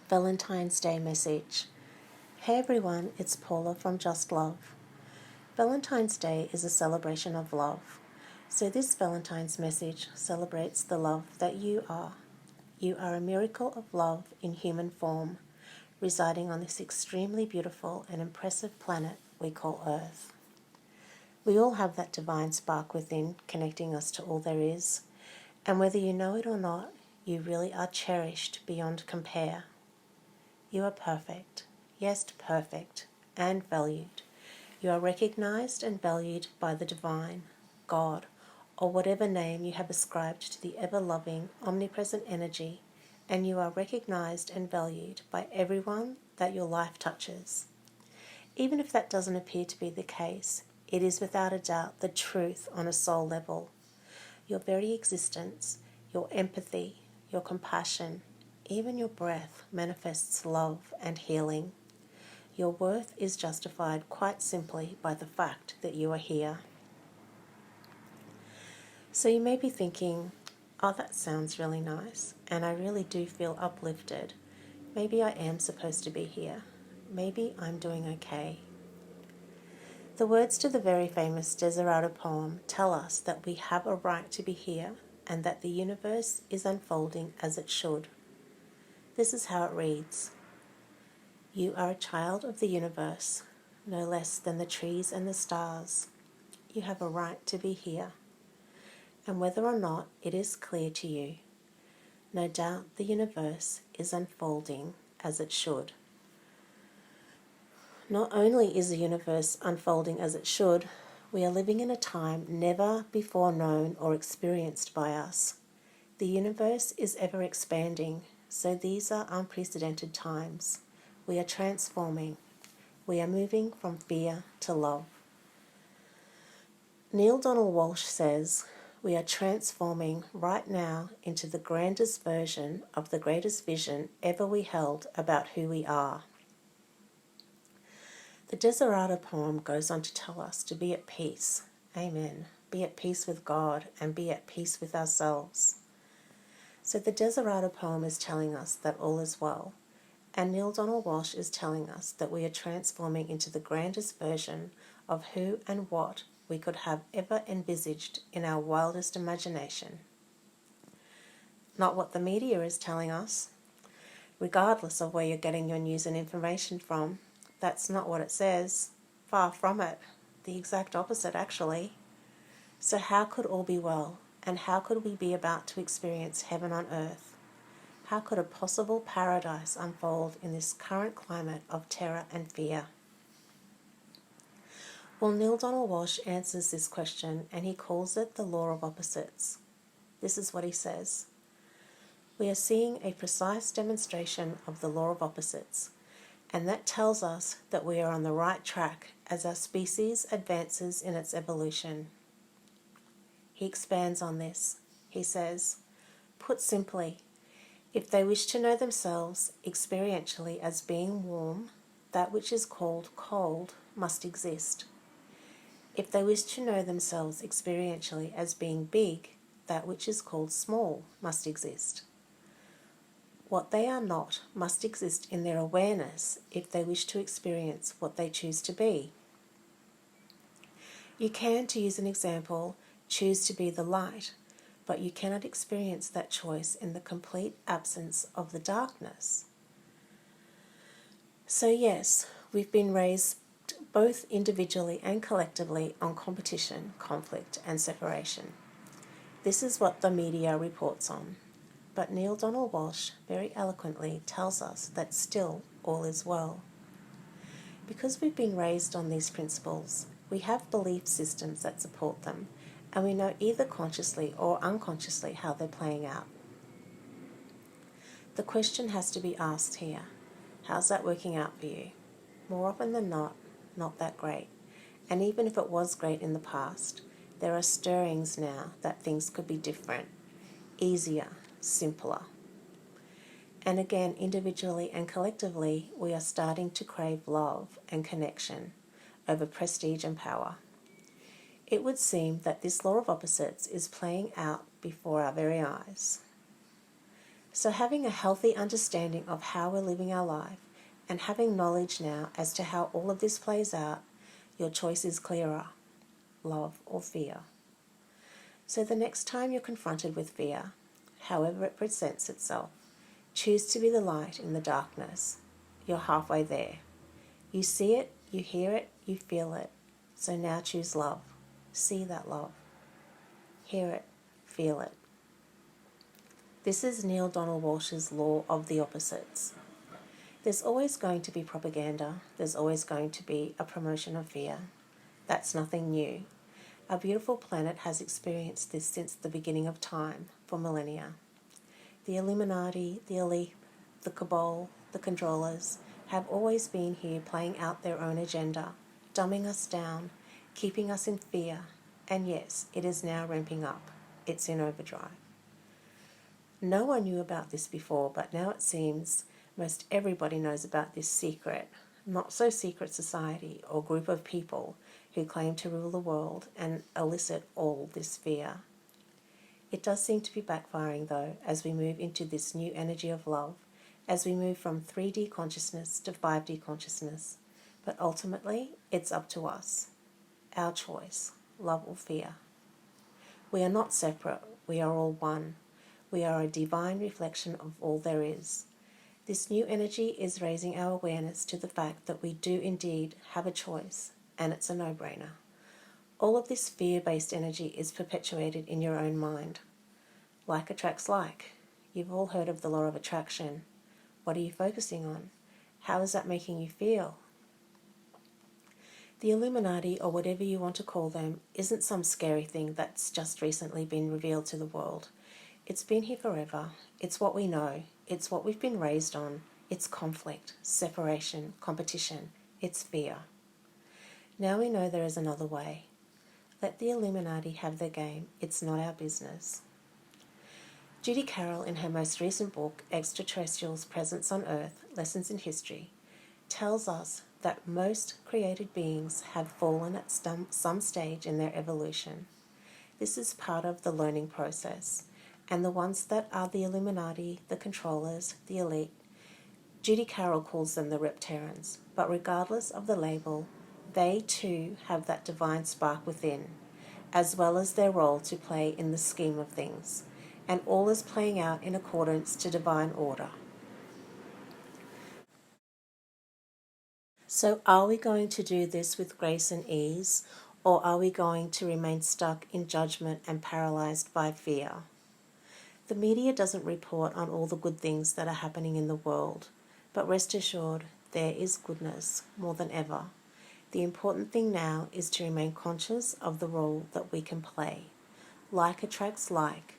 Valentine's Day message. Hey everyone, it's Paula from Just Love. Valentine's Day is a celebration of love. So this Valentine's message celebrates the love that you are. You are a miracle of love in human form, residing on this extremely beautiful and impressive planet we call Earth. We all have that divine spark within, connecting us to all there is. And whether you know it or not, you really are cherished beyond compare. You are perfect, yes, perfect, and valued. You are recognized and valued by the divine, God, or whatever name you have ascribed to the ever-loving, omnipresent energy, and you are recognized and valued by everyone that your life touches. Even if that doesn't appear to be the case, it is without a doubt the truth on a soul level. Your very existence, your empathy, your compassion, even your breath manifests love and healing. Your worth is justified quite simply by the fact that you are here. So you may be thinking, oh, that sounds really nice, and I really do feel uplifted. Maybe I am supposed to be here. Maybe I'm doing okay. The words to the very famous Desirado poem tell us that we have a right to be here and that the universe is unfolding as it should. This is how it reads. You are a child of the universe, no less than the trees and the stars. You have a right to be here. And whether or not it is clear to you, no doubt the universe is unfolding as it should. Not only is the universe unfolding as it should, we are living in a time never before known or experienced by us. The universe is ever expanding, so these are unprecedented times. We are transforming. We are moving from fear to love. Neale Donald Walsch says, we are transforming right now into the grandest version of the greatest vision ever we held about who we are. The Desirado poem goes on to tell us to be at peace. Amen. Be at peace with God and be at peace with ourselves. So the Desirado poem is telling us that all is well. And Neale Donald Walsch is telling us that we are transforming into the grandest version of who and what we could have ever envisaged in our wildest imagination. Not what the media is telling us. Regardless of where you're getting your news and information from, that's not what it says. Far from it. The exact opposite, actually. So how could all be well? And how could we be about to experience heaven on earth? How could a possible paradise unfold in this current climate of terror and fear? Well, Neale Donald Walsch answers this question and he calls it the law of opposites. This is what he says. We are seeing a precise demonstration of the law of opposites, and that tells us that we are on the right track as our species advances in its evolution. He expands on this. He says, put simply, if they wish to know themselves experientially as being warm, that which is called cold must exist. If they wish to know themselves experientially as being big, that which is called small must exist. What they are not must exist in their awareness if they wish to experience what they choose to be. You can, to use an example, choose to be the light, but you cannot experience that choice in the complete absence of the darkness. So yes, we've been raised both individually and collectively on competition, conflict and separation. This is what the media reports on. But Neale Donald Walsch very eloquently tells us that still all is well. Because we've been raised on these principles, we have belief systems that support them, and we know either consciously or unconsciously how they're playing out. The question has to be asked here, how's that working out for you? More often than not that great. And even if it was great in the past, there are stirrings now that things could be different, easier, simpler. And again, individually and collectively, we are starting to crave love and connection over prestige and power. It would seem that this law of opposites is playing out before our very eyes. So having a healthy understanding of how we're living our life and having knowledge now as to how all of this plays out, your choice is clearer, love or fear. So the next time you're confronted with fear, however it presents itself, choose to be the light in the darkness. You're halfway there. You see it, you hear it, you feel it. So now choose love. See that love. Hear it, feel it. This is Neale Donald Walsh's law of the opposites. There's always going to be propaganda. There's always going to be a promotion of fear. That's nothing new. Our beautiful planet has experienced this since the beginning of time, for millennia. The Illuminati, the elite, the cabal, the controllers have always been here playing out their own agenda, dumbing us down, keeping us in fear, and yes, it is now ramping up. It's in overdrive. No one knew about this before, but now it seems most everybody knows about this secret, not so secret society or group of people who claim to rule the world and elicit all this fear. It does seem to be backfiring though as we move into this new energy of love, as we move from 3D consciousness to 5D consciousness. But ultimately, it's up to us. Our choice, love or fear. We are not separate, we are all one. We are a divine reflection of all there is. This new energy is raising our awareness to the fact that we do indeed have a choice, and it's a no-brainer. All of this fear-based energy is perpetuated in your own mind. Like attracts like. You've all heard of the law of attraction. What are you focusing on? How is that making you feel? The Illuminati, or whatever you want to call them, isn't some scary thing that's just recently been revealed to the world. It's been here forever. It's what we know. It's what we've been raised on. It's conflict, separation, competition. It's fear. Now we know there is another way. Let the Illuminati have their game. It's not our business. Judy Carroll, in her most recent book, Extraterrestrials' Presence on Earth, Lessons in History, tells us that most created beings have fallen at some stage in their evolution. This is part of the learning process. And the ones that are the Illuminati, the controllers, the elite, Judy Carroll calls them the reptarians. But regardless of the label, they too have that divine spark within, as well as their role to play in the scheme of things. And all is playing out in accordance to divine order. So are we going to do this with grace and ease, or are we going to remain stuck in judgment and paralyzed by fear? The media doesn't report on all the good things that are happening in the world, but rest assured, there is goodness more than ever. The important thing now is to remain conscious of the role that we can play. Like attracts like.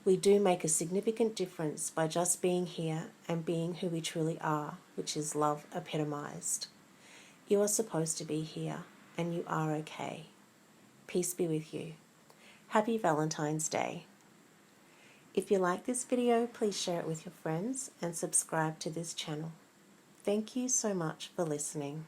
We do make a significant difference by just being here and being who we truly are, which is love epitomized. You are supposed to be here, and you are okay. Peace be with you. Happy Valentine's Day. If you like this video, please share it with your friends and subscribe to this channel. Thank you so much for listening.